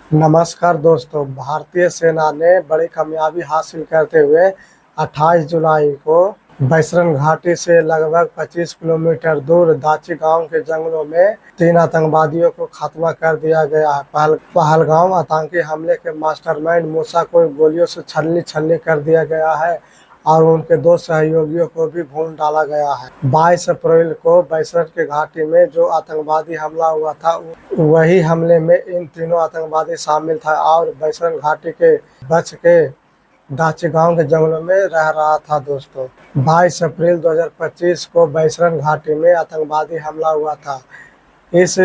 नमस्कार दोस्तों। भारतीय सेना ने बड़ी कामयाबी हासिल करते हुए 28 जुलाई को बैसरन घाटी से लगभग 25 किलोमीटर दूर दाची गांव के जंगलों में 3 आतंकवादियों को खात्मा कर दिया गया है। पहलगाम आतंकी हमले के मास्टरमाइंड मूसा को गोलियों से छलनी छलनी कर दिया गया है और उनके 2 सहयोगियों को भी भून डाला गया है। 22 अप्रैल को बैसर के घाटी में जो आतंकवादी हमला हुआ था, वही हमले में इन तीनों आतंकवादी शामिल था और बैसर घाटी के बच के दाची गांव के जंगलों में रह रहा था। दोस्तों, 22 अप्रैल 2025 को बैसरन घाटी में आतंकवादी हमला हुआ था। इस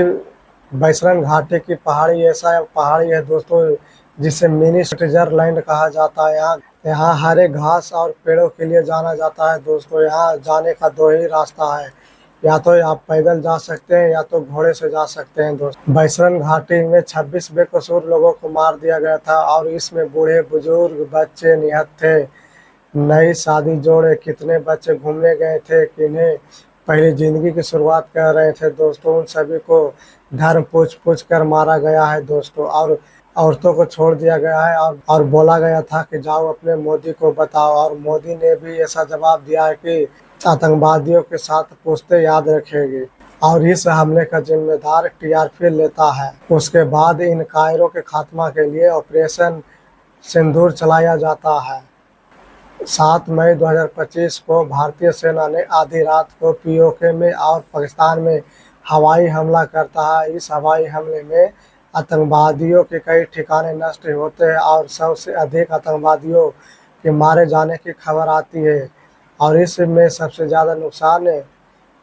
बैसरन घाटी की पहाड़ी ऐसा पहाड़ी है दोस्तों, जिसे मिनी स्विट्जरलैंड कहा जाता है। यहाँ हरे घास और पेड़ों के लिए जाना जाता है। दोस्तों, यहाँ जाने का 2 ही रास्ता है, या तो आप पैदल जा सकते हैं या तो घोड़े से जा सकते हैं। दोस्तों, बैसरन घाटी में 26 बेकसूर लोगों को मार दिया गया था और इसमें बूढ़े बुजुर्ग बच्चे निहत थे। नई शादी जोड़े कितने बच्चे घूमने गए थे, किन्हें पहली जिंदगी की शुरुआत कर रहे थे। दोस्तों, उन सभी को धर्म पूछ पूछ कर मारा गया है। दोस्तों, और औरतों को छोड़ दिया गया है और बोला गया था कि जाओ अपने मोदी को बताओ, और मोदी ने भी ऐसा जवाब दिया है कि आतंकवादियों के साथ पूछते याद रखेंगे और इस हमले का जिम्मेदार टीआरपी लेता है। उसके बाद इन कायरों के खात्मा के लिए ऑपरेशन सिंदूर चलाया जाता है। 7 मई 2025 को भारतीय सेना ने आधी रात को पीओके में और पाकिस्तान में हवाई हमला करता है। इस हवाई हमले में आतंकवादियों के कई ठिकाने नष्ट होते हैं और सबसे अधिक आतंकवादियों के मारे जाने की खबर आती है, और इसमें सबसे ज़्यादा नुकसान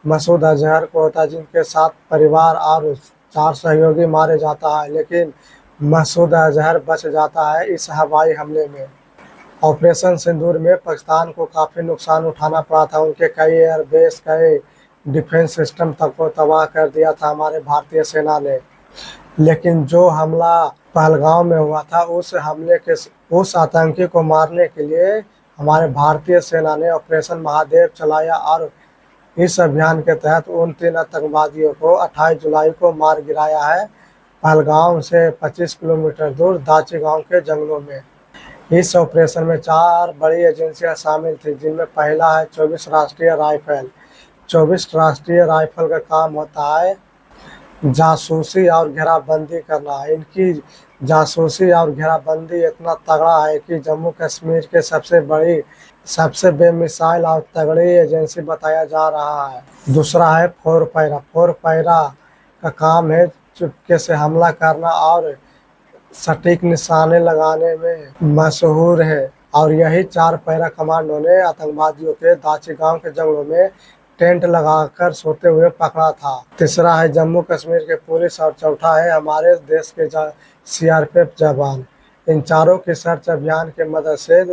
मसूद अजहर को होता है, जिनके 7 परिवार और 4 सहयोगी मारे जाता है। लेकिन मसूद अजहर बच जाता है इस हवाई हमले में। ऑपरेशन सिंदूर में पाकिस्तान को काफ़ी नुकसान उठाना पड़ा था। उनके कई एयरबेस, कई डिफेंस सिस्टम तक को तबाह कर दिया था हमारे भारतीय सेना ने। लेकिन जो हमला पहलगाम में हुआ था, उस आतंकी को मारने के लिए हमारे भारतीय सेना ने ऑपरेशन महादेव चलाया और इस अभियान के तहत उन 3 आतंकवादियों को 28 जुलाई को मार गिराया है, पहलगाम से 25 किलोमीटर दूर दाची गांव के जंगलों में। इस ऑपरेशन में 4 बड़ी एजेंसियां शामिल थी, जिनमें पहला है 24 राष्ट्रीय राइफल। 24 राष्ट्रीय राइफल का काम होता है जासूसी और घेराबंदी करना। इनकी जासूसी और घेराबंदी इतना तगड़ा है कि जम्मू कश्मीर के सबसे बेमिसाइल और तगड़ी एजेंसी बताया जा रहा है। दूसरा है फोर पैरा। फोर पैरा का काम है चुपके से हमला करना और सटीक निशाने लगाने में मशहूर है, और यही 4 पैरा कमांडो ने आतंकवादियों के दाची गांव के जंगलों में टेंट लगाकर सोते हुए पकड़ा था। तीसरा है जम्मू कश्मीर के पुलिस और चौथा है हमारे देश के सीआरपीएफ जवान। इन चारों की सर्च अभियान के मदद से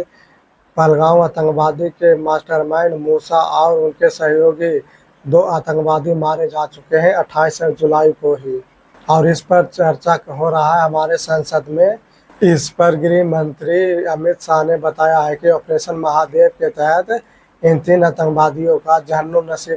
पहलगाम आतंकवादी के मास्टरमाइंड मूसा और उनके सहयोगी 2 आतंकवादी मारे जा चुके हैं 28 जुलाई को ही, और इस पर चर्चा हो रहा है हमारे संसद में। इस पर गृह मंत्री अमित शाह ने बताया है कि ऑपरेशन महादेव के तहत इन 3 आतंकवादियों का जहन्नुम नसीब